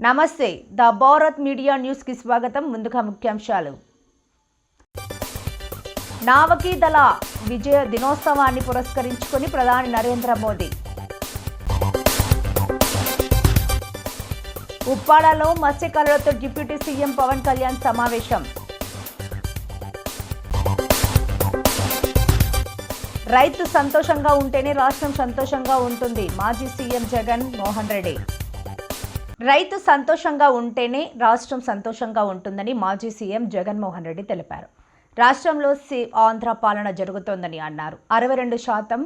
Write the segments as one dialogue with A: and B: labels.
A: నమస్తే the Bharat media news కి స్వాగతం. ముందుగా ముఖ్యాంశాలు. నావకీ దళ విజయ దినోత్సవాన్ని పురస్కరించుకొని ప్రధాని నరేంద్ర మోదీ ఉప్పాడలో మత్స్యకారులతో డిప్యూటీ సీఎం పవన్ కళ్యాణ్ సమావేశం. రైతు సంతోషంగా ఉంటేనే రాష్ట్రం సంతోషంగా ఉంటుంది. మాజీ సీఎం జగన్ మోహన్ రెడ్డి. రైతు సంతోషంగా ఉంటేనే రాష్ట్రం సంతోషంగా ఉంటుందని మాజీ సీఎం జగన్మోహన్ రెడ్డి తెలిపారు. రాష్ట్రంలో ఆంధ్ర పాలన జరుగుతోందని అన్నారు. 62%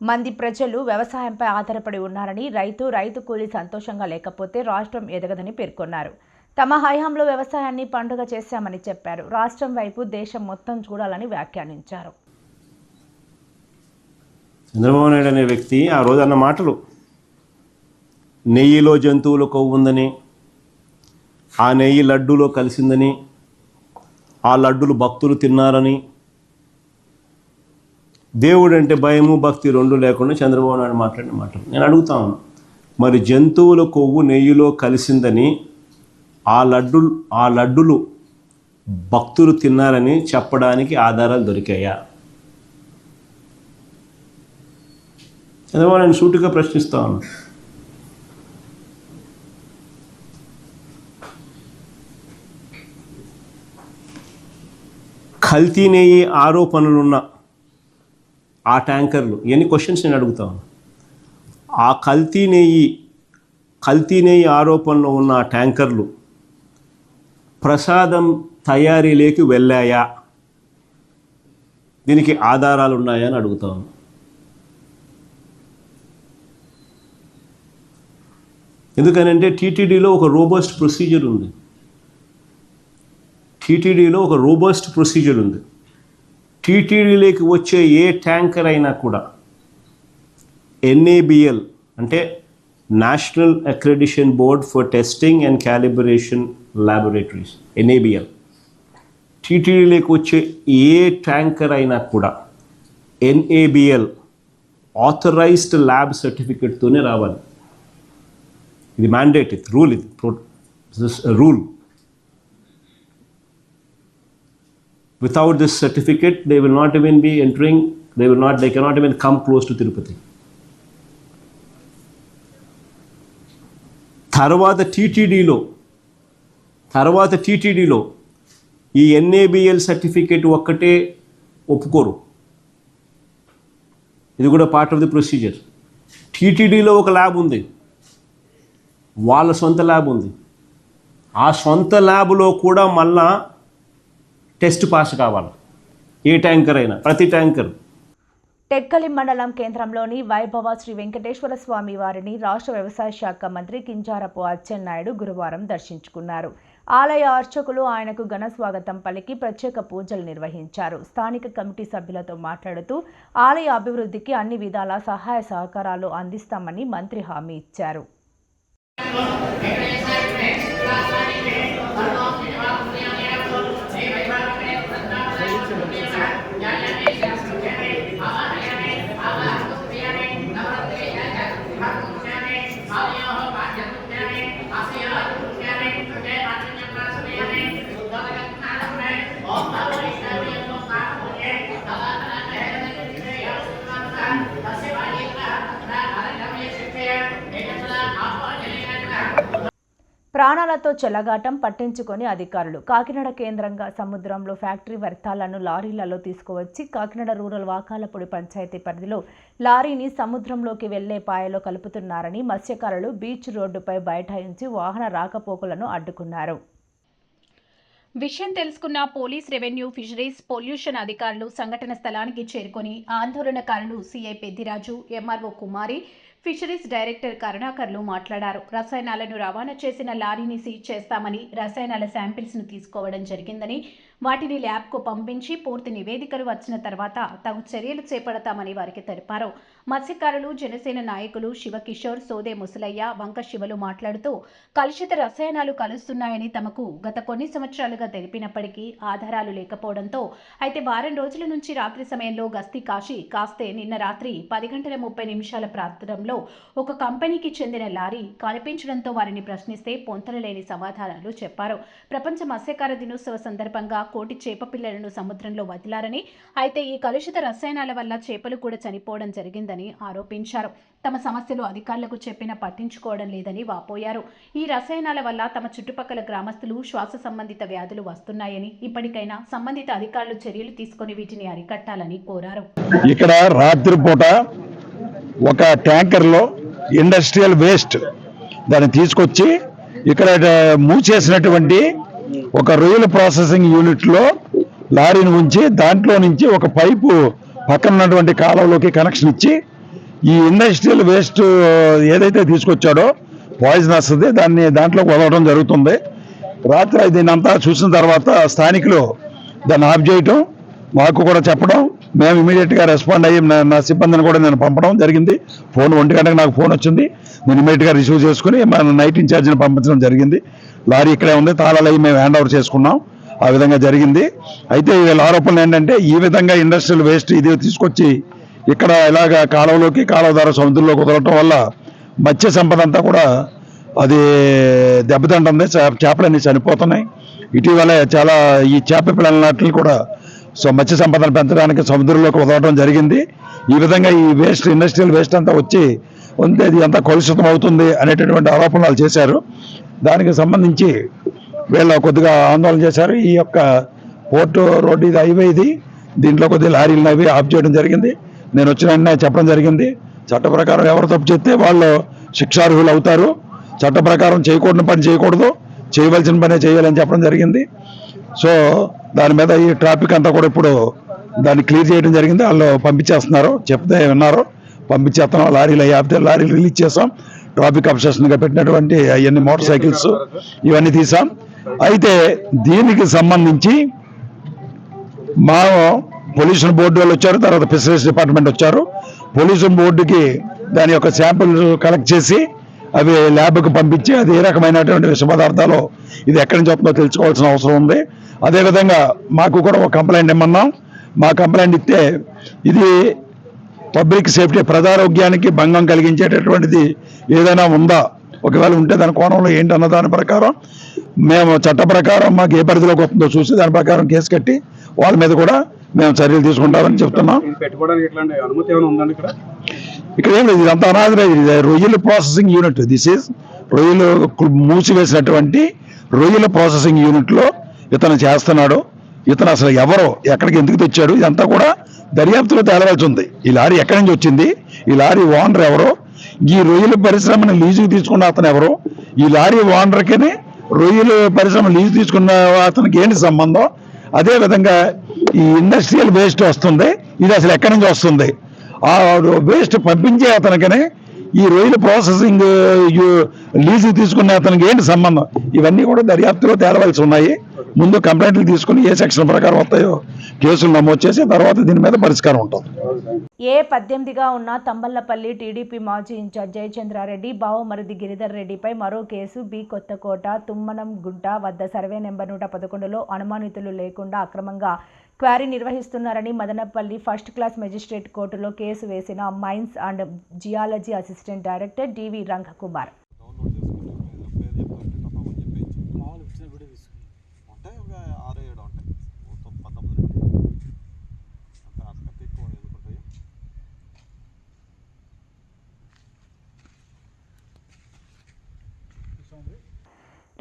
A: మంది ప్రజలు వ్యవసాయంపై ఆధారపడి ఉన్నారని, రైతు కూలీ సంతోషంగా లేకపోతే రాష్ట్రం ఎదగదని పేర్కొన్నారు. తమ హయాంలో వ్యవసాయాన్ని పండుగ చేశామని చెప్పారు. రాష్ట్రం వైపు దేశం మొత్తం చూడాలని వ్యాఖ్యానించారు.
B: చంద్రబాబు నాయుడు అనే వ్యక్తి ఆ రోజు అన్న మాటలు, నెయ్యిలో జంతువుల కొవ్వు ఉందని, ఆ నెయ్యి లడ్డూలో కలిసిందని, ఆ లడ్డులు భక్తులు తిన్నారని, దేవుడు అంటే భయము భక్తి రెండు లేకుండా చంద్రబాబు నాయుడు మాట్లాడిన మాటలు నేను అడుగుతాను. మరి జంతువుల కొవ్వు నెయ్యిలో కలిసిందని, ఆ లడ్డులు భక్తులు తిన్నారని చెప్పడానికి ఆధారాలు దొరికాయా? చంద్రబాబు నాయుడు సూటిగా ప్రశ్నిస్తాను. కల్తీ నెయ్యి ఆరోపణలున్న ఆ ట్యాంకర్లు, ఎన్ని క్వశ్చన్స్ నేను అడుగుతాను. ఆ కల్తీ నెయ్యి ఆరోపణలో ఉన్న ఆ ట్యాంకర్లు ప్రసాదం తయారీలోకి వెళ్ళాయా? దీనికి ఆధారాలు ఉన్నాయా అని అడుగుతాను. ఎందుకనంటే టీటీడీలో ఒక రోబస్ట్ ప్రొసీజర్ ఉంది. టీటీడీలోకి వచ్చే ఏ ట్యాంకర్ అయినా కూడా NABL అంటే national accreditation board for testing and calibration laboratories, NABL, టీటీడీలోకి వచ్చే ఏ ట్యాంకర్ అయినా కూడా NABL ఆథరైజ్డ్ ల్యాబ్ సర్టిఫికెట్తోనే రావాలి. ఇది మ్యాండేట్, ఇది rule, rule. Without this certificate, they will not even be entering, they cannot even come close to Tirupati. తర్వాత టీటీడీలో ఈ NABL certificate ఒక్కటే ఒప్పుకోరు. ఇది కూడా పార్ట్ ఆఫ్ ది ప్రొసీజర్. టీటీడీలో ఒక ల్యాబ్ ఉంది, వాళ్ళ సొంత ల్యాబ్ ఉంది. ఆ సొంత ల్యాబ్లో కూడా మళ్ళా టెస్ట్ పాస్ కావాలి. ఏ ట్యాంకర్ అయినా, ప్రతి ట్యాంకర్.
A: టెక్కలి మండలం కేంద్రంలోని వైభవ శ్రీ వెంకటేశ్వర స్వామి వారిని రాష్ట్ర వ్యవసాయ శాఖ మంత్రి కింజారపు అచ్చెన్నాయుడు గురువారం దర్శించుకున్నారు. ఆలయ అర్చకులు ఆయనకు ఘన స్వాగతం పలికి ప్రత్యేక పూజలు నిర్వహించారు. స్థానిక కమిటీ సభ్యులతో మాట్లాడుతూ ఆలయ అభివృద్ధికి అన్ని విధాల సహాయ సహకారాలు అందిస్తామని మంత్రి హామీ ఇచ్చారు. ప్రాణాలతో చెలగాటం పట్టించుకొని అధికారులు కాకినాడ కేంద్రంగా సముద్రంలో ఫ్యాక్టరీ వ్యర్థాలను లారీలలో తీసుకువచ్చి కాకినాడ రూరల్ వాకాలపూడి పంచాయతీ పరిధిలో లారీని సముద్రంలోకి వెళ్లే పాయలో కలుపుతున్నారని మత్స్యకారులు బీచ్ రోడ్డుపై బైఠాయించి వాహన రాకపోకలను అడ్డుకున్నారు.
C: విషయం తెలుసుకున్న పోలీస్, రెవెన్యూ, ఫిషరీస్, పొల్యూషన్ అధికారులు సంఘటన స్థలానికి చేరుకొని ఆందోళనకారులు సిఐ పెద్దిరాజు, ఎంఆర్ఓ కుమారి, ఫిషరీస్ డైరెక్టర్ కరుణాకర్లు మాట్లాడారు. రసాయనాలను రవాణా చేసిన లారీని సీజ్ చేస్తామని, రసాయనాల శాంపిల్స్ను తీసుకోవడం జరిగిందని, వాటిని ల్యాబ్కు పంపించి పూర్తి నివేదికలు వచ్చిన తర్వాత తగు చర్యలు చేపడతామని వారికి తెలిపారు. మత్స్యకారులు, జనసేన నాయకులు శివకిషోర్, సోదే ముసలయ్య, వంక శివలు మాట్లాడుతూ కలుషిత రసాయనాలు కలుస్తున్నాయని తమకు గత కొన్ని సంవత్సరాలుగా తెలిపినప్పటికీ ఆధారాలు లేకపోవడంతో అయితే వారం రోజుల నుంచి రాత్రి సమయంలో గస్తీ కాస్తే నిన్న రాత్రి 10:30 ప్రాంతంలో ఒక కంపెనీకి చెందిన లారీ కనిపించడంతో వారిని ప్రశ్నిస్తే పొంతనలేని సమాధానాలు చెప్పారు. ప్రపంచ మత్స్యకార దినోత్సవ సందర్భంగా 1 కోటి చేప పిల్లలను సముద్రంలో వదిలారని, అయితే ఈ కలుషిత రసాయనాల వల్ల చేపలు కూడా చనిపోవడం జరిగిందని ఆరోపించారు. తమ సమస్యలు అధికారులకు చెప్పినా పట్టించుకోవడం లేదని వాపోయారు. ఈ రసాయనాల వల్ల తమ చుట్టుపక్కల గ్రామస్తులు శ్వాస సంబంధిత వ్యాధులు వస్తున్నాయని, ఇప్పటికైనా సంబంధిత అధికారులు చర్యలు తీసుకుని వీటిని అరికట్టాలని కోరారు.
D: ఇక్కడ రాత్రిపూట ఒక ట్యాంకర్లో ఇండస్ట్రియల్ వేస్ట్ దాన్ని తీసుకొచ్చి ఇక్కడ మూసేసినటువంటి ఒక రొయ్యల ప్రాసెసింగ్ యూనిట్లో లారీని ఉంచి దాంట్లో నుంచి ఒక పైపు పక్కన ఉన్నటువంటి కాలువలోకి కనెక్షన్ ఇచ్చి ఈ ఇండస్ట్రియల్ వేస్ట్ ఏదైతే తీసుకొచ్చాడో పాయిజనస్ దాంట్లోకి వదలడం జరుగుతుంది. రాత్రి దీన్ని అంతా చూసిన తర్వాత స్థానికులు దాన్ని ఆఫ్ చేయటం, మాకు కూడా చెప్పడం, మేము ఇమీడియట్గా రెస్పాండ్ అయ్యి నా సిబ్బందిని కూడా నేను పంపడం జరిగింది. ఫోన్ 1 గంటకు నాకు ఫోన్ వచ్చింది. నేను ఇమీడియట్గా రిసీవ్ చేసుకుని మన నైట్ ఇన్ఛార్జిని పంపించడం జరిగింది. లారీ ఇక్కడే ఉంది, తాళాలు అయ్యి మేము హ్యాండ్ ఓవర్ చేసుకున్నాం. ఆ విధంగా జరిగింది. అయితే వీళ్ళ ఆరోపణలు ఏంటంటే ఈ విధంగా ఇండస్ట్రియల్ వేస్ట్ ఇది తీసుకొచ్చి ఇక్కడ ఇలాగ కాలువలోకి కాలువ ద్వారా సముద్రంలోకి వదలటం వల్ల మత్స్య సంపద అంతా కూడా అది దెబ్బతింటుంది. చేపలన్నీ చనిపోతున్నాయి. ఇటీవలే చాలా ఈ చేప పిల్లలన్నిటిని కూడా మత్స్య సంపదను పెంచడానికి సముద్రంలోకి వదలడం జరిగింది. ఈ విధంగా ఈ వేస్ట్ ఇండస్ట్రియల్ వేస్ట్ అంతా వచ్చి ఉంటే ఇది అంతా కలుషితం అవుతుంది అనేటటువంటి ఆరోపణలు చేశారు. దానికి సంబంధించి వీళ్ళు కొద్దిగా ఆందోళన చేశారు. ఈ యొక్క పోర్టు రోడ్డు ఇది హైవే ఇది, దీంట్లో కొద్దిగా లారీలు అవి ఆఫ్ చేయడం జరిగింది. నేను వచ్చిన వెంటనే చెప్పడం జరిగింది, చట్ట ప్రకారం ఎవరు తప్పు చేస్తే వాళ్ళు శిక్షార్హులు అవుతారు. చట్ట ప్రకారం చేయకూడని పని చేయకూడదు, చేయవలసిన పనే చేయాలని చెప్పడం జరిగింది. సో దాని మీద ఈ ట్రాఫిక్ అంతా కూడా ఇప్పుడు దాన్ని క్లియర్ చేయడం జరిగింది. వాళ్ళు పంపించేస్తున్నారు, చెప్తే విన్నారు, పంపించేస్తున్నాం. లారీలు ఆపితే లారీలు రిలీజ్ చేసాం. ట్రాఫిక్ అబ్స్ట్రక్షన్గా పెట్టినటువంటి అవన్నీ మోటార్ సైకిల్స్ ఇవన్నీ తీసాం. అయితే దీనికి సంబంధించి మా పొల్యూషన్ బోర్డు వాళ్ళు వచ్చారు, తర్వాత ఫిషరీస్ డిపార్ట్మెంట్ వచ్చారు. పొల్యూషన్ బోర్డుకి దాని యొక్క శాంపుల్ కలెక్ట్ చేసి అవి ల్యాబ్కి పంపించి అది ఏ రకమైనటువంటి విష పదార్థాలు ఇది ఎక్కడి నుంచి వస్తుందో తెలుసుకోవాల్సిన అవసరం ఉంది. అదేవిధంగా మాకు కూడా ఒక కంప్లైంట్ ఇమ్మన్నాం. మా కంప్లైంట్ ఇస్తే ఇది పబ్లిక్ సేఫ్టీ ప్రజారోగ్యానికి భంగం కలిగించేటటువంటిది ఏదైనా ఉందా, ఒకవేళ ఉంటే దాని కోణంలో ఏంటన్న దాని ప్రకారం మేము చట్ట ప్రకారం మాకు ఏ పరిధిలోకి వస్తుందో చూసి దాని ప్రకారం కేసు కట్టి వాళ్ళ మీద కూడా మేము చర్యలు తీసుకుంటామని చెప్తున్నాం. ఇక్కడ ఏం లేదు, ఇదంతా అనాథ రొయ్యల ప్రాసెసింగ్ యూనిట్. దిస్ ఈజ్ రొయ్యలు మూసివేసినటువంటి రొయ్యల ప్రాసెసింగ్ యూనిట్లో ఇతను చేస్తున్నాడు. ఇతను అసలు ఎవరో, ఎక్కడికి ఎందుకు తెచ్చాడు, ఇదంతా కూడా దర్యాప్తులో తేలవలసి ఉంది. ఈ లారీ ఎక్కడి నుంచి వచ్చింది, ఈ లారీ ఓనర్ ఎవరో, ఈ రొయ్యల పరిశ్రమను లీజుకు తీసుకున్న అతను ఎవరో, ఈ లారీ ఓనర్కి రొయ్యల పరిశ్రమ లీజు తీసుకున్న అతనికి ఏంటి సంబంధం, అదేవిధంగా ఈ ఇండస్ట్రియల్ వేస్ట్ వస్తుంది, ఇది అసలు ఎక్కడి నుంచి వస్తుంది, ఆ వేస్ట్ పంపించే అతనికనే ఈ రొయ్యల ప్రాసెసింగ్ లీజు తీసుకునే అతనికి ఏంటి సంబంధం, ఇవన్నీ కూడా దర్యాప్తులో తేలవలసి ఉన్నాయి. ముందు కంప్లైంట్లు తీసుకుని ఏ సెక్షన్ ప్రకారం వస్తాయో కేసులు నమోదు చేసి తర్వాత దీని మీద పరిష్కారం ఉంటుంది.
A: A18గా ఉన్న తంబళ్లపల్లి టీడీపీ మాజీ ఇన్ఛార్జ్ జయచంద్రారెడ్డి బావమరిది గిరిధర్ రెడ్డిపై మరో కేసు బి కొత్తకోట తుమ్మనంగుంట వద్ద సర్వే నెంబర్ 111లో అనుమానితులు లేకుండా అక్రమంగా క్వారీ నిర్వహిస్తున్నారని మదనపల్లి ఫస్ట్ క్లాస్ మెజిస్ట్రేట్ కోర్టులో కేసు వేసిన mines and geology assistant director D V Rangakumar.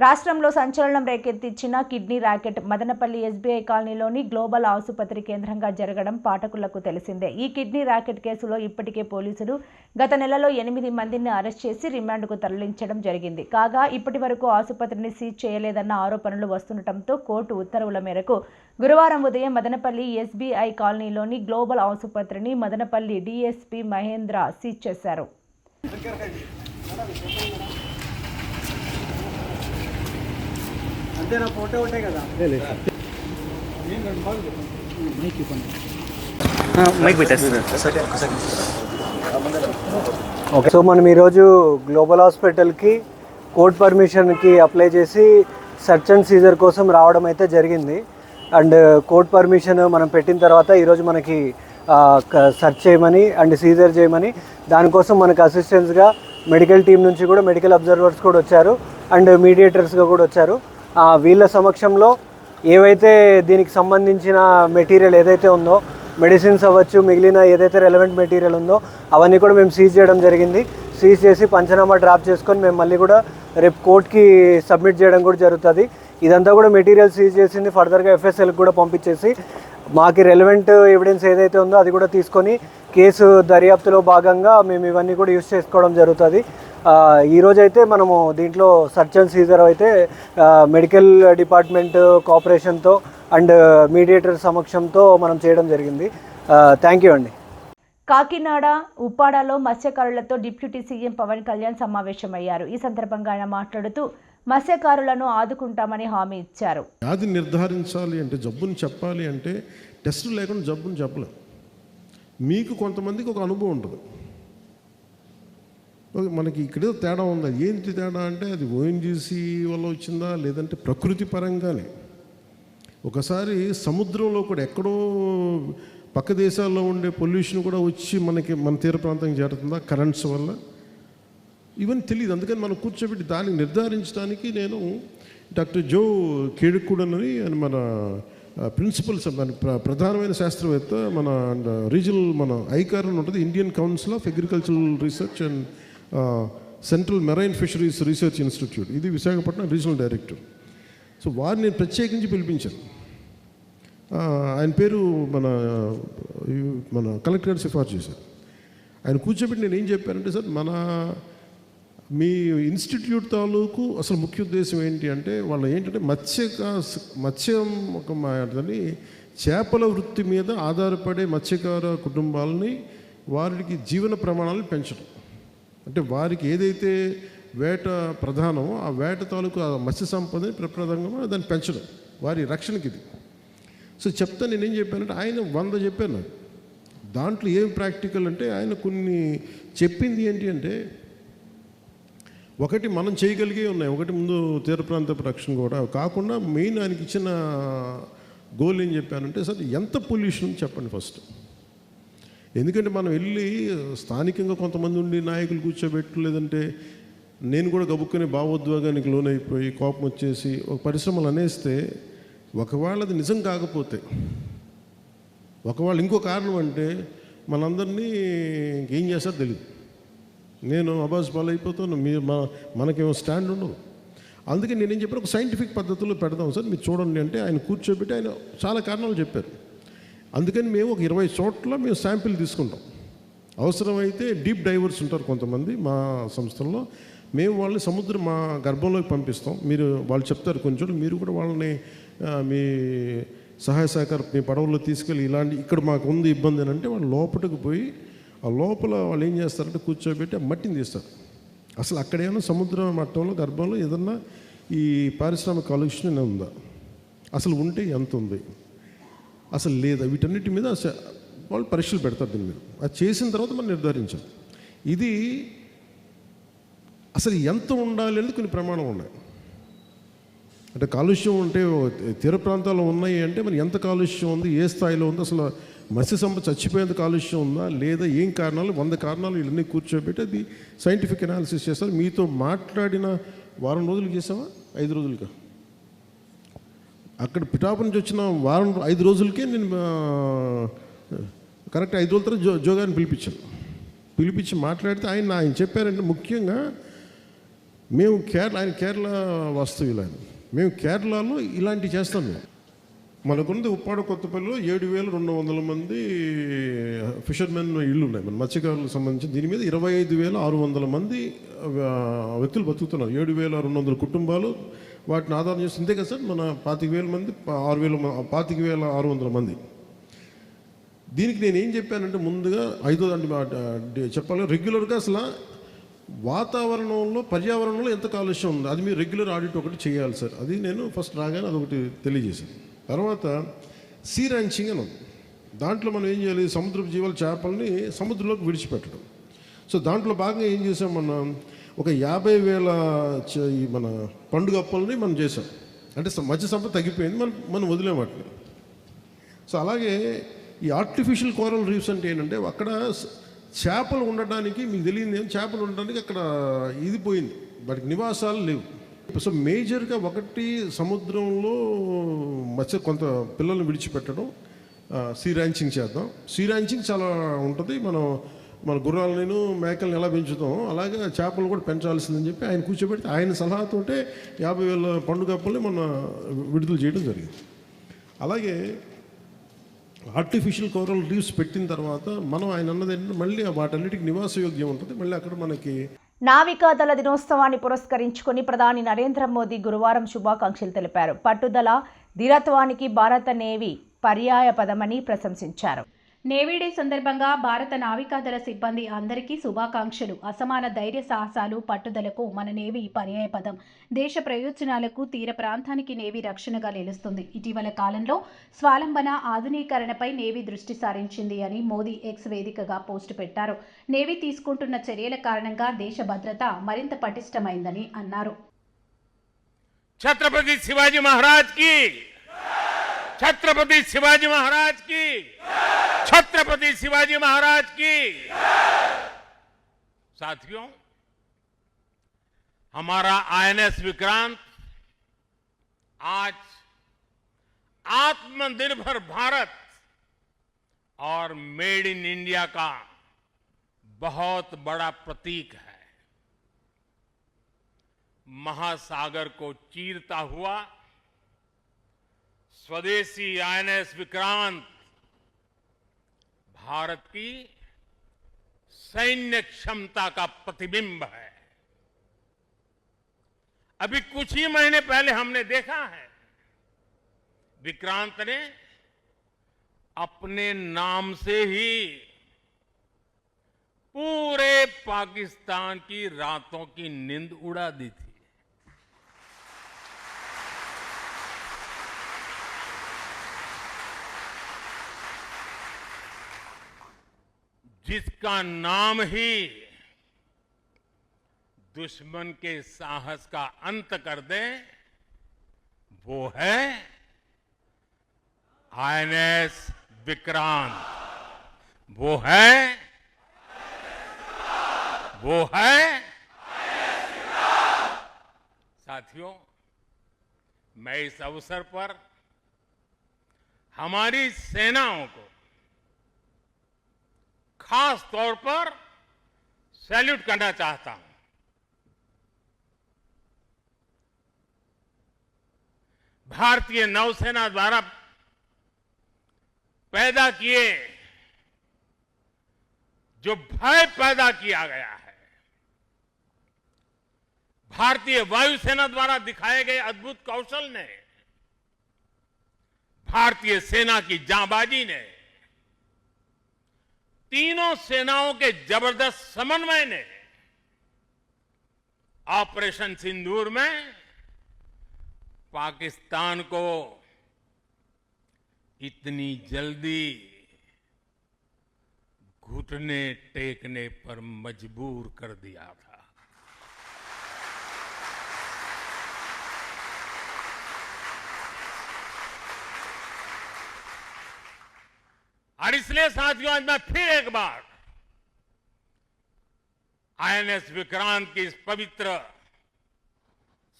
A: రాష్ట్రంలో సంచలనం రేకెత్తించిన కిడ్నీ ర్యాకెట్ మదనపల్లి ఎస్బీఐ కాలనీలోని గ్లోబల్ ఆసుపత్రి కేంద్రంగా జరగడం పాఠకులకు తెలిసిందే. ఈ కిడ్నీ ర్యాకెట్ కేసులో ఇప్పటికే పోలీసులు గత నెలలో 8 మందిని అరెస్ట్ చేసి రిమాండ్కు తరలించడం జరిగింది. కాగా ఇప్పటి వరకు ఆసుపత్రిని సీజ్ చేయలేదన్న ఆరోపణలు వస్తుండటంతో కోర్టు ఉత్తర్వుల మేరకు గురువారం ఉదయం మదనపల్లి ఎస్బీఐ కాలనీలోని గ్లోబల్ ఆసుపత్రిని మదనపల్లి డీఎస్పీ మహేంద్ర సీజ్ చేశారు.
E: అంతేనా, ఫోటో ఒకటే కదా. ఓకే, సో మనం ఈరోజు గ్లోబల్ హాస్పిటల్కి కోర్ట్ పర్మిషన్కి అప్లై చేసి సర్చ్ అండ్ సీజర్ కోసం రావడం అయితే జరిగింది. అండ్ కోర్ట్ పర్మిషన్ మనం పెట్టిన తర్వాత ఈరోజు మనకి సర్చ్ చేయమని అండ్ సీజర్ చేయమని, దానికోసం మనకు అసిస్టెంట్స్గా మెడికల్ టీం నుంచి కూడా మెడికల్ అబ్జర్వర్స్ కూడా వచ్చారు అండ్ మీడియేటర్స్గా కూడా వచ్చారు. వీళ్ళ సమక్షంలో ఏవైతే దీనికి సంబంధించిన మెటీరియల్ ఏదైతే ఉందో, మెడిసిన్స్ అవ్వచ్చు, మిగిలిన ఏదైతే రెలవెంట్ మెటీరియల్ ఉందో అవన్నీ కూడా మేము సీజ్ చేయడం జరిగింది. సీజ్ చేసి పంచనామా డ్రాప్ చేసుకొని మేము మళ్ళీ కూడా రేపు కోర్ట్కి సబ్మిట్ చేయడం కూడా జరుగుతుంది. ఇదంతా కూడా మెటీరియల్ సీజ్ చేసింది ఫర్దర్గా FSLకి కూడా పంపించేసి మాకు రెలవెంట్ ఎవిడెన్స్ ఏదైతే ఉందో అది కూడా తీసుకొని కేసు దర్యాప్తులో భాగంగా మేము ఇవన్నీ కూడా యూజ్ చేసుకోవడం జరుగుతుంది. ఈరోజైతే మనము దీంట్లో సర్చ్ అండ్ సీజర్ అయితే మెడికల్ డిపార్ట్మెంట్ కోఆపరేషన్తో అండ్ మీడియేటర్ సమక్షంతో మనం చేయడం జరిగింది. థ్యాంక్ యూ అండి.
A: కాకినాడ ఉప్పాడలో మత్స్యకారులతో డిప్యూటీ సీఎం పవన్ కళ్యాణ్ సమావేశమయ్యారు. ఈ సందర్భంగా ఆయన మాట్లాడుతూ మత్స్యకారులను ఆదుకుంటామని హామీ ఇచ్చారు.
F: వ్యాధి నిర్ధారించాలి అంటే, జబ్బుని చెప్పాలి అంటే టెస్టులు లేకుండా జబ్బుని చెప్పలేం. మీకు కొంతమందికి ఒక అనుభవం ఉంటుంది. మనకి ఇక్కడే తేడా ఉంది. ఏంటి తేడా అంటే అది ONGC వల్ల వచ్చిందా లేదంటే ప్రకృతి పరంగానే. ఒకసారి సముద్రంలో కూడా ఎక్కడో పక్క దేశాల్లో ఉండే పొల్యూషన్ కూడా వచ్చి మన తీర ప్రాంతానికి చేరుతుందా కరెంట్స్ వల్ల, ఇవన్నీ తెలియదు. అందుకని మనం కూర్చోబెట్టి దాన్ని నిర్ధారించడానికి నేను డాక్టర్ జో కేడుకూడనని మన ప్రిన్సిపల్స్, మన ప్రధానమైన శాస్త్రవేత్త, మన రీజనల్ మన ఐకార్ అని ఉంటుంది, Indian council of agricultural research and central marine fisheries research institute, ఇది విశాఖపట్నం రీజనల్ డైరెక్టర్. సో వారిని నేను ప్రత్యేకించి పిలిపించాను. ఆయన పేరు మన కలెక్టర్ గారు సిఫార్సు చేశారు. ఆయన కూర్చోబెట్టి నేను ఏం చెప్పానంటే, సార్ మీ ఇన్స్టిట్యూట్ తాలూకు అసలు ముఖ్య ఉద్దేశం ఏంటి అంటే, వాళ్ళు ఏంటంటే మత్స్యం ఒక చేపల వృత్తి మీద ఆధారపడే మత్స్యకార కుటుంబాలని వారికి జీవన ప్రమాణాలను పెంచడం. అంటే వారికి ఏదైతే వేట ప్రధానమో ఆ వేట తాలూకు ఆ మత్స్య సంపదని ప్రప్రదంగా దాన్ని పెంచడం, వారి రక్షణకి ఇది. సో చెప్తా నేనేం చెప్పానంటే, ఆయన 100 చెప్పాను నాకు. దాంట్లో ఏం ప్రాక్టికల్ అంటే, ఆయన కొన్ని చెప్పింది ఏంటి అంటే, ఒకటి మనం చేయగలిగే ఉన్నాయి. ఒకటి ముందు తీర ప్రాంత రక్షణ కూడా కాకుండా మెయిన్ ఆయనకి ఇచ్చిన గోల్ ఏం చెప్పానంటే, సార్ ఎంత పొల్యూషన్ చెప్పండి ఫస్ట్. ఎందుకంటే మనం వెళ్ళి స్థానికంగా కొంతమంది ఉండి నాయకులు కూర్చోబెట్టు, లేదంటే నేను కూడా గబుక్కుని భావోద్వేగానికి లోనైపోయి కోపం వచ్చేసి ఒక పరిశ్రమలు అనేస్తే, ఒకవేళ అది నిజం కాకపోతే, ఒకవేళ ఇంకో కారణం అంటే మనందరినీ ఏం చేస్తారో తెలియదు. నేను అబాస్ పాలైపోతాను, మనకేమో స్టాండ్ ఉండదు. అందుకే నేనేం చెప్పాను, ఒక సైంటిఫిక్ పద్ధతిలో పెడదాం సార్, మీరు చూడండి అంటే ఆయన కూర్చోబెట్టి ఆయన చాలా కారణాలు చెప్పారు. అందుకని మేము ఒక 20 చోట్ల మేము శాంపిల్ తీసుకుంటాం. అవసరమైతే డీప్ డైవర్స్ ఉంటారు కొంతమంది మా సంస్థల్లో, మేము వాళ్ళని సముద్రం మా గర్భంలోకి పంపిస్తాం. వాళ్ళు చెప్తారు కొంచెం, మీరు కూడా వాళ్ళని మీ సహాయ సహకారం మీ పడవల్లో తీసుకెళ్ళి ఇలాంటి ఇక్కడ మాకు ఉంది ఇబ్బంది అని అంటే, వాళ్ళు లోపలికి పోయి ఆ లోపల వాళ్ళు ఏం చేస్తారంటే కూర్చోబెట్టి ఆ మట్టిని తీస్తారు. అసలు అక్కడ ఏమైనా సముద్ర మట్టంలో గర్భంలో ఏదన్నా ఈ పారిశ్రామిక కాలుష్యం ఉందా, అసలు ఉంటే ఎంత ఉంది, అసలు లేదా, వీటన్నిటి మీద వాళ్ళు పరీక్షలు పెడతారు. దీని మీద అది చేసిన తర్వాత మనం నిర్ధారించాలి ఇది అసలు ఎంత ఉండాలి అనేది కొన్ని ప్రమాణం ఉన్నాయి. అంటే కాలుష్యం ఉంటే తీర ప్రాంతాల్లో ఉన్నాయి అంటే మరి ఎంత కాలుష్యం ఉంది, ఏ స్థాయిలో ఉంది, అసలు మత్స్య సంపద చచ్చిపోయేంత కాలుష్యం ఉందా లేదా, ఏం కారణాలు, 100 కారణాలు ఇవన్నీ కూర్చోబెట్టి అది సైంటిఫిక్ అనాలిసిస్ చేస్తారు. మీతో మాట్లాడిన వారం రోజులు చేసామా 5 రోజులుగా, అక్కడ పిఠాపు నుంచి వచ్చిన 5 రోజులకే నేను కరెక్ట్ 5 రోజుల తర్వాత జోగాన్ని పిలిపించి మాట్లాడితే ఆయన చెప్పారంటే, ముఖ్యంగా మేము ఆయన కేరళ వాస్తవ్యులు, మేము కేరళలో ఇలాంటివి చేస్తాం. మనకున్నది ఉప్పాడ కొత్తపల్లిలో 7,200 మంది ఫిషర్మెన్ ఇళ్ళు ఉన్నాయి మన మత్స్యకారులకు సంబంధించి. దీని మీద 25,600 మంది వ్యక్తులు బతుకుతున్నారు. 7,200 కుటుంబాలు వాటిని ఆధారం చేసి ఇంతే కదా సార్, మన 25,000 మంది 25,600 మంది. దీనికి నేను ఏం చెప్పానంటే, ముందుగా చెప్పాలి, రెగ్యులర్గా అసలు వాతావరణంలో పర్యావరణంలో ఎంత కాలుష్యం ఉంది అది మీరు రెగ్యులర్ ఆడిట్ ఒకటి చేయాలి సార్. అది నేను ఫస్ట్ రాగానే అదొకటి తెలియజేశాను. తర్వాత సీ ర్యాంచింగ్ అని ఉంది. దాంట్లో మనం ఏం చేయాలి, సముద్రపు జీవాల చేపల్ని సముద్రంలోకి విడిచిపెట్టడం. సో దాంట్లో భాగంగా ఏం చేసాం, మనం ఒక 50,000 ఈ మన పండుగ అప్పల్ని మనం చేసాం. అంటే మత్స్య సంపద తగ్గిపోయింది, మనం వదిలేం వాటిని. సో అలాగే ఈ ఆర్టిఫిషియల్ కోరల్ రీఫ్స్ అంటే ఏంటంటే, అక్కడ చేపలు ఉండడానికి, మీకు తెలియదు ఏం, చేపలు ఉండడానికి అక్కడ ఇది పోయింది, వాటికి నివాసాలు లేవు. సో మేజర్గా ఒకటి సముద్రంలో మత్స్య కొంత పిల్లల్ని విడిచిపెట్టడం, సీ ర్యాంచింగ్ చేద్దాం. సీ ర్యాంచింగ్ చాలా ఉంటుంది. మన గుర్రాలను మేకలను ఎలా పెంచుతాం అలాగే చేపలు కూడా పెంచాల్సిందని చెప్పి ఆయన కూర్చోబెడితే ఆయన సలహాతోటే 50,000 పండుగ అప్పుల్ని మన విడుదల చేయడం జరిగింది. అలాగే ఆర్టిఫిషియల్ కోరల్ రీఫ్స్ పెట్టిన తర్వాత మనం ఆయన అన్నది ఏంటంటే, మళ్ళీ వాటన్నిటికి నివాసయోగ్యం ఉంటుంది. మళ్ళీ అక్కడ మనకి
A: నావికాదళ దినోత్సవాన్ని పురస్కరించుకుని ప్రధాని నరేంద్ర మోదీ గురువారం శుభాకాంక్షలు తెలిపారు. పట్టుదల, ధీరత్వానికి భారత నేవీ పర్యాయ పదమని ప్రశంసించారు.
C: నేవీ డే సందర్భంగా భారత నావికాదళ సిబ్బంది అందరికీ శుభాకాంక్షలు. అసమాన ధైర్య సాహసాలు, పట్టుదలకు మన నేవీ పర్యాయ పదం. దేశ ప్రయోజనాలకు, తీర ప్రాంతానికి నేవీ రక్షణగా నిలుస్తుంది. ఇటీవల కాలంలో స్వావలంబన, ఆధునీకరణపై నేవీ దృష్టి సారించింది అని మోదీ ఎక్స్ వేదికగా పోస్టు పెట్టారు. నేవీ తీసుకుంటున్న చర్యల కారణంగా దేశ భద్రత మరింత పటిష్టమైందని అన్నారు.
G: छत्रपति शिवाजी महाराज की, छत्रपति शिवाजी महाराज की, छत्रपति शिवाजी महाराज की। साथियों, हमारा आईएनएस विक्रांत आज आत्मनिर्भर भारत और मेड इन इंडिया का बहुत बड़ा प्रतीक है। महासागर को चीरता हुआ स्वदेशी आईएनएस विक्रांत भारत की सैन्य क्षमता का प्रतिबिंब है। अभी कुछ ही महीने पहले हमने देखा है, विक्रांत ने अपने नाम से ही पूरे पाकिस्तान की रातों की नींद उड़ा दी थी। जिसका नाम ही दुश्मन के साहस का अंत कर दे, वो है आईएनएस विक्रांत। वो है साथियों, मैं इस अवसर पर हमारी सेनाओं को खास तौर पर सैल्यूट करना चाहता हूं। भारतीय नौसेना द्वारा पैदा किए, जो भय पैदा किया गया है, भारतीय वायुसेना द्वारा दिखाए गए अद्भुत कौशल ने, भारतीय सेना की जांबाजी ने, तीनों सेनाओं के जबरदस्त समन्वय ने ऑपरेशन सिंदूर में पाकिस्तान को इतनी जल्दी घुटने टेकने पर मजबूर कर दिया था। और इसलिए साथियों, आज मैं फिर एक बार आईएनएस विक्रांत की इस पवित्र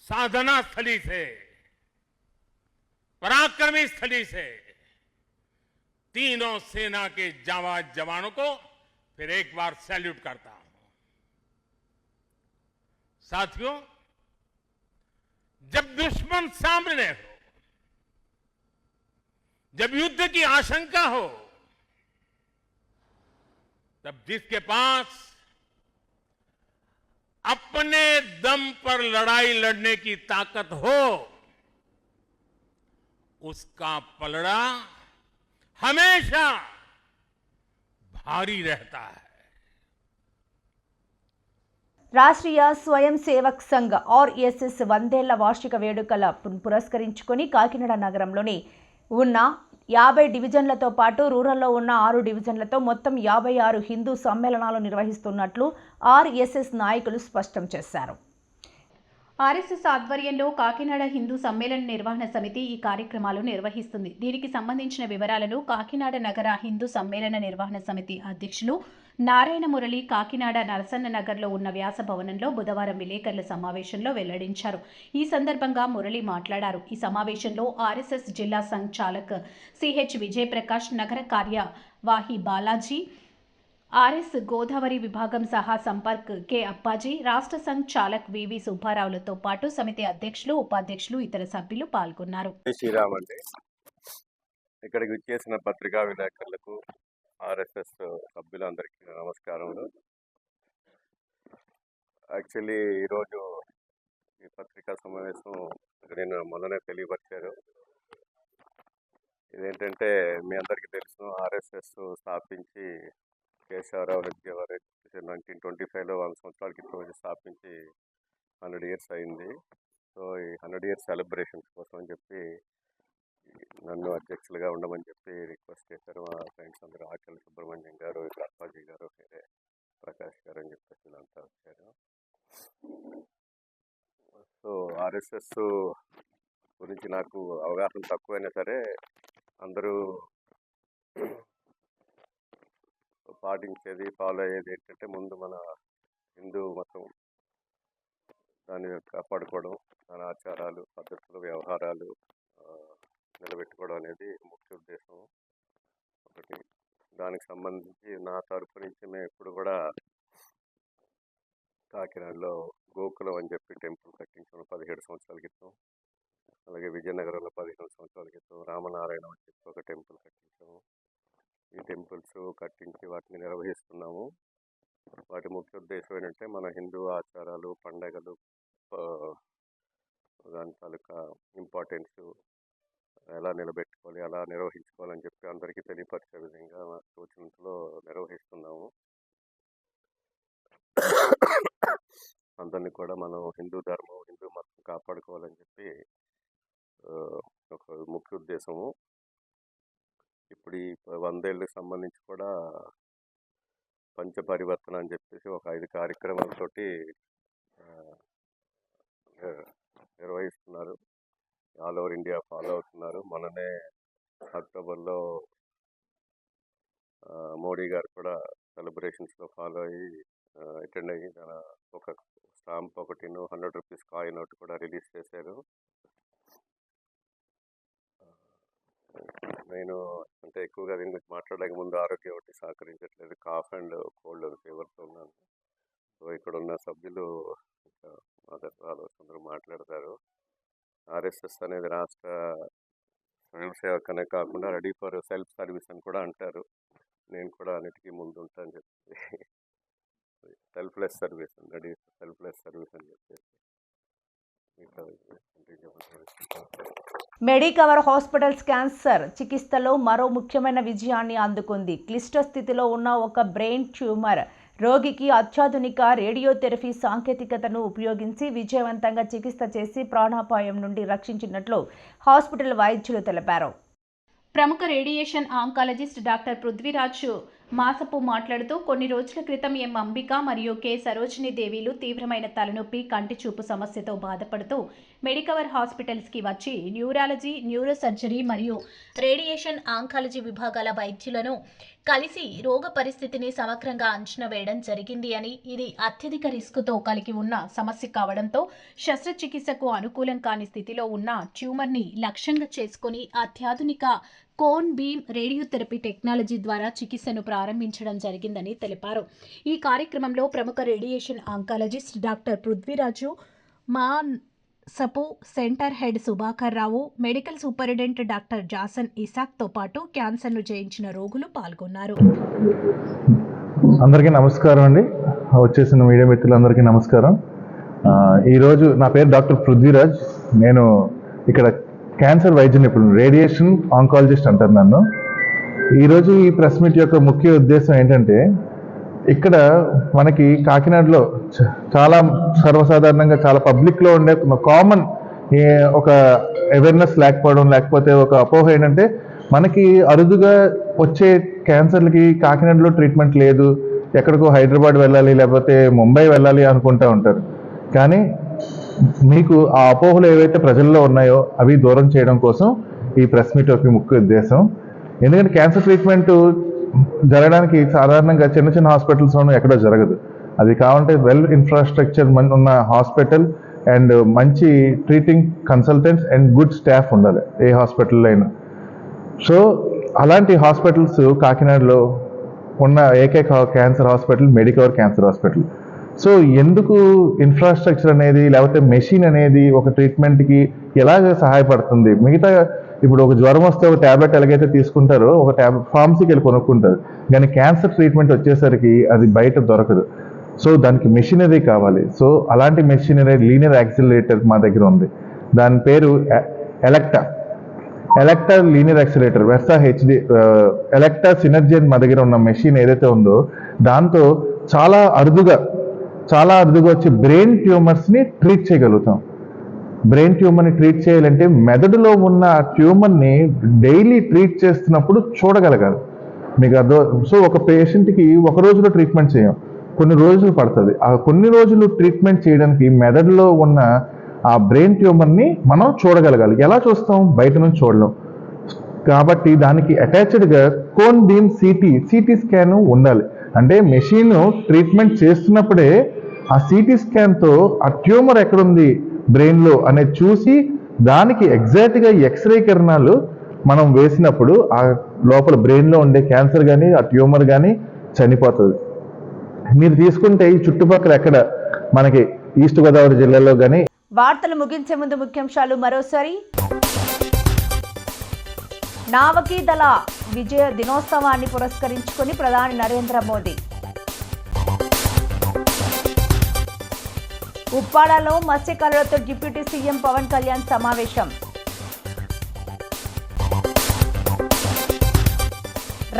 G: साधना स्थली से, पराक्रमी स्थली से तीनों सेना के जांबाज जवानों को फिर एक बार सैल्यूट करता हूं। साथियों, जब दुश्मन सामने हो, जब युद्ध की आशंका हो, तब जिसके पास अपने दम पर लड़ाई लड़ने की ताकत हो, उसका पलड़ा हमेशा भारी रहता है।
A: రాష్ట్రీయ స్వయం సేవక్ సంఘ్ ఆర్ఎస్ఎస్ 100వ వార్షిక వేడుకల పురస్కరించుకొని కాకినాడ నగరంలోని ఉన్న 50 డివిజన్లతో పాటు రూరల్లో ఉన్న 6 డివిజన్లతో మొత్తం 56 హిందూ సమ్మేళనాలు నిర్వహిస్తున్నట్లు ఆర్ఎస్ఎస్ నాయకులు స్పష్టం చేశారు.
C: ఆర్ఎస్ఎస్ ఆధ్వర్యంలో కాకినాడ హిందూ సమ్మేళన నిర్వహణ సమితి ఈ కార్యక్రమాలు నిర్వహిస్తుంది. దీనికి సంబంధించిన వివరాలను కాకినాడ నగర హిందూ సమ్మేళన నిర్వహణ సమితి అధ్యక్షులు నారాయణ మురళి కాకినాడ నరసన్న నగర్లో ఉన్న వ్యాస భవనంలో బుధవారం విలేకరుల సమావేశంలో వెల్లడించారు. ఈ సందర్భంగా మురళి మాట్లాడారు. ఈ సమావేశంలో ఆర్ఎస్ఎస్ జిల్లా సంచాలక్ సిహెచ్ విజయప్రకాష్, నగర కార్యవాహి బాలాజీ, ఆర్ఎస్ గోదావరి విభాగం సహా సంపర్క్ కె అప్పాజీ, రాష్ట్ర సంఘ్ చాలక్ వివి సుబ్బారావులతో పాటు సమితి అధ్యక్షులు, ఉపాధ్యక్షులు, ఇతర సభ్యులు పాల్గొన్నారు.
H: శ్రీరామ్ అండి. ఇక్కడికి విచ్చేసిన పత్రికా విలేకరులకు, ఆర్ఎస్ఎస్ సభ్యులందరికీ నమస్కారములు. యాక్చువల్లీ ఈరోజు ఈ పత్రికా సమావేశం నేను మొన్ననే తెలియపరిచారు. ఇదేంటంటే మీ అందరికీ తెలుసు, ఆర్ఎస్ఎస్ స్థాపించి కేశవరావు రెడ్డి 1925లో 100 సంవత్సరాల క్రితం స్థాపించి 100 years అయింది. సో ఈ 100 years సెలబ్రేషన్స్ కోసం అని చెప్పి నన్ను అధ్యక్షులుగా ఉండమని చెప్పి రిక్వెస్ట్ చేశారు. మా ఫ్రెండ్స్ అందరూ ఆకలి సుబ్రహ్మణ్యం గారు, అప్పాజీ గారు, ప్రకాష్ గారు అని చెప్పేసి వీళ్ళంతా వచ్చారు. సో ఆర్ఎస్ఎస్ గురించి నాకు అవగాహన తక్కువైనా సరే అందరూ పాటించేది, ఫాలో అయ్యేది ఏంటంటే ముందు మన హిందూ మతం దాన్ని కాపాడుకోవడం, దాని ఆచారాలు, పద్ధతులు, వ్యవహారాలు నిలబెట్టుకోవడం అనేది ముఖ్య ఉద్దేశం ఒకటి. దానికి సంబంధించి నా తరపు నుంచి మేము ఎప్పుడు కూడా కాకినాడలో గోకులం అని చెప్పి టెంపుల్ కట్టించాము 17 సంవత్సరాల క్రితం. అలాగే విజయనగరంలో 15 సంవత్సరాల క్రితం రామనారాయణ అని చెప్పి ఒక టెంపుల్ కట్టించాము. ఈ టెంపుల్స్ కట్టించి వాటిని నిర్వహిస్తున్నాము. వాటి ముఖ్య ఉద్దేశం ఏంటంటే మన హిందూ ఆచారాలు, పండగలు, దాని తాలూకా ఇంపార్టెన్స్ ఎలా నిలబెట్టుకోవాలి, ఎలా నిర్వహించుకోవాలని చెప్పి అందరికీ తెలియపరిచే విధంగా సూచనలో నిర్వహిస్తున్నాము. అందరినీ కూడా మనం హిందూ ధర్మం, హిందూ మతం కాపాడుకోవాలని చెప్పి ఒక ముఖ్య ఉద్దేశము. ఇప్పుడు ఈ 100 ఏళ్ళకి సంబంధించి కూడా పంచ పరివర్తన అని చెప్పేసి ఒక 5 కార్యక్రమాలతోటి నిర్వహిస్తున్నారు. ఆల్ ఓవర్ ఇండియా ఫాలో అవుతున్నారు. మొన్ననే అక్టోబర్లో మోడీ గారు కూడా సెలబ్రేషన్స్లో ఫాలో అయ్యి అటెండ్ అయ్యి ఒక స్టాంప్ ఒకటి 100 రూపీస్ కాయిన్ ఒకటి కూడా రిలీజ్ చేశారు. నేను అంటే ఎక్కువగా దీని గురించి మాట్లాడలేక ముందు ఆరోగ్యం ఒకటి సహకరించట్లేదు, కాఫ్ అండ్ కోల్డ్ ఫీవర్తో ఉన్నాను. సో ఇక్కడ ఉన్న సభ్యులు మదర్ అందరూ మాట్లాడతారు. ఆర్ఎస్ఎస్ అనేది రాష్ట్ర స్వయం సేవకనే కాకుండా రెడీ ఫర్ సెల్ఫ్ సర్వీస్ అని కూడా అంటారు. నేను కూడా అన్నిటికీ ముందు ఉంటాను చెప్పి selfless service, ready selfless service అని చెప్పేసి
A: మెడికవర్ హాస్పిటల్స్ క్యాన్సర్ చికిత్సలో మరో ముఖ్యమైన విజయాన్ని అందుకుంది. క్లిష్ట స్థితిలో ఉన్న ఒక బ్రెయిన్ ట్యూమర్ రోగికి అత్యాధునిక రేడియోథెరపీ సాంకేతికతను ఉపయోగించి విజయవంతంగా చికిత్స చేసి ప్రాణాపాయం నుండి రక్షించినట్లు హాస్పిటల్ వైద్యులు తెలిపారు.
C: ప్రముఖ రేడియేషన్ ఆంకాలజిస్ట్ డాక్టర్ పృథ్వీరాజ్ మాసపు మాట్లాడుతూ కొన్ని రోజుల క్రితం ఎం అంబిక మరియు కె సరోజిని దేవీలు తీవ్రమైన తలనొప్పి, కంటి చూపు సమస్యతో బాధపడుతూ మెడికవర్ హాస్పిటల్స్కి వచ్చి న్యూరాలజీ, న్యూరో సర్జరీ మరియు రేడియేషన్ ఆంకాలజీ విభాగాల వైద్యులను కలిసి రోగ పరిస్థితిని సమగ్రంగా అంచనా వేయడం జరిగింది అని, ఇది అత్యధిక రిస్క్తో కలిగి ఉన్న సమస్య కావడంతో శస్త్రచికిత్సకు అనుకూలం కాని స్థితిలో ఉన్న ట్యూమర్ని లక్ష్యంగా చేసుకుని అత్యాధునిక కోన్ బీమ్ రేడియోథెరపీ టెక్నాలజీ ద్వారా చికిత్సను ప్రారంభించడం జరిగిందని తెలిపారు. ఈ కార్యక్రమంలో ప్రముఖ రేడియేషన్ ఆంకాలజిస్ట్ డాక్టర్ పృథ్వీరాజు, మాసపు centre head Subhakar Rao, medical superintendent doctor Jason ఇసాక్తో పాటు క్యాన్సర్ను జయించిన రోగులు పాల్గొన్నారు.
I: అందరికీ నమస్కారం అండి. వచ్చేసిన మీడియా మిత్రులందరికీ నమస్కారం. ఈరోజు నా పేరు డాక్టర్ పృథ్వీరాజ్. నేను ఇక్కడ క్యాన్సర్ వైద్య నిపుణుడు, రేడియేషన్ ఆంకాలజిస్ట్ అంటారు నన్ను. ఈరోజు ఈ ప్రెస్ మీట్ యొక్క ముఖ్య ఉద్దేశం ఏంటంటే, ఇక్కడ మనకి కాకినాడలో చాలా సర్వసాధారణంగా చాలా పబ్లిక్లో ఉండే కామన్ ఒక అవేర్నెస్ లేకపోవడం, లేకపోతే ఒక అపోహ ఏంటంటే మనకి అరుదుగా వచ్చే క్యాన్సర్లకి కాకినాడలో ట్రీట్మెంట్ లేదు, ఎక్కడికో హైదరాబాద్ వెళ్ళాలి లేకపోతే ముంబై వెళ్ళాలి అనుకుంటూ ఉంటారు. కానీ మీకు ఆ అపోహలు ఏవైతే ప్రజల్లో ఉన్నాయో అవి దూరం చేయడం కోసం ఈ ప్రెస్ మీట్ యొక్క ముఖ్య ఉద్దేశం. ఎందుకంటే క్యాన్సర్ ట్రీట్మెంట్ జరగడానికి సాధారణంగా చిన్న చిన్న హాస్పిటల్స్లోనూ ఎక్కడో జరగదు. అది కావాలంటే వెల్ ఇన్ఫ్రాస్ట్రక్చర్ ఉన్న హాస్పిటల్ అండ్ మంచి treating consultants and good staff ఉండాలి ఏ హాస్పిటల్లో అయినా. సో అలాంటి హాస్పిటల్స్ కాకినాడలో ఉన్న ఏకైక cancer hospital Medicover cancer hospital. So ఎందుకు ఇన్ఫ్రాస్ట్రక్చర్ అనేది లేకపోతే మెషిన్ అనేది ఒక ట్రీట్మెంట్కి ఎలాగ సహాయపడుతుంది? మిగతా ఇప్పుడు ఒక జ్వరం వస్తే ఒక ట్యాబ్లెట్ ఎలాగైతే తీసుకుంటారో ఒక ఫార్మసీకి వెళ్ళి కొనుక్కుంటారు, కానీ క్యాన్సర్ ట్రీట్మెంట్ వచ్చేసరికి అది బయట దొరకదు. సో దానికి మెషినరీ కావాలి. సో అలాంటి మెషినరీ లీనియర్ యాక్సిలరేటర్ మా దగ్గర ఉంది. దాని పేరు Elekta linear accelerator Versa HD Elekta Synergy మా దగ్గర ఉన్న మెషిన్ ఏదైతే ఉందో దాంతో చాలా అరుదుగా వచ్చి బ్రెయిన్ ట్యూమర్స్ని ట్రీట్ చేయగలుగుతాం. బ్రెయిన్ ట్యూమర్ని ట్రీట్ చేయాలంటే మెదడులో ఉన్న ఆ ట్యూమర్ని డైలీ ట్రీట్ చేస్తున్నప్పుడు చూడగలగాలి మీకు అర్థం. సో ఒక పేషెంట్కి ఒక రోజులో ట్రీట్మెంట్ చేయం, కొన్ని రోజులు పడుతుంది. ఆ కొన్ని రోజులు ట్రీట్మెంట్ చేయడానికి మెదడులో ఉన్న ఆ బ్రెయిన్ ట్యూమర్ని మనం చూడగలగాలి. ఎలా చూస్తాం? బయట నుంచి చూడలేం. కాబట్టి దానికి అటాచ్డ్గా కోన్ బీమ్ సిటీ స్కాన్ ఉండాలి. అంటే మెషిన్ ట్రీట్మెంట్ చేస్తున్నప్పుడే ఆ సిటీ స్కాన్తో ఆ ట్యూమర్ ఎక్కడుంది బ్రెయిన్లో అనేది చూసి దానికి ఎగ్జాక్ట్గా ఎక్స్రే కిరణాలు మనం వేసినప్పుడు ఆ లోపల బ్రెయిన్లో ఉండే క్యాన్సర్ కానీ ఆ ట్యూమర్ కానీ చనిపోతుంది. మీరు తీసుకుంటే ఈ చుట్టుపక్కల ఎక్కడ మనకి ఈస్ట్ గోదావరి జిల్లాలో కానీ.
A: వార్తలు ముగించే ముందు ముఖ్యాంశాలు మరోసారి. నావకీ దళ విజయ దినోత్సవాన్ని పురస్కరించుకొని ప్రధాని నరేంద్ర మోదీ. ఉప్పాడలో మత్స్యకారులతో డిప్యూటీ సీఎం పవన్ కళ్యాణ్ సమావేశం.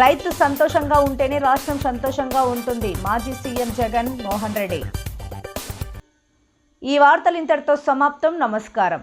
A: రైతు సంతోషంగా ఉంటేనే రాష్ట్రం సంతోషంగా ఉంటుంది. మాజీ సీఎం జగన్ మోహన్ రెడ్డి. ఈ వార్తలు ఇంతటితో సమాప్తం. నమస్కారం.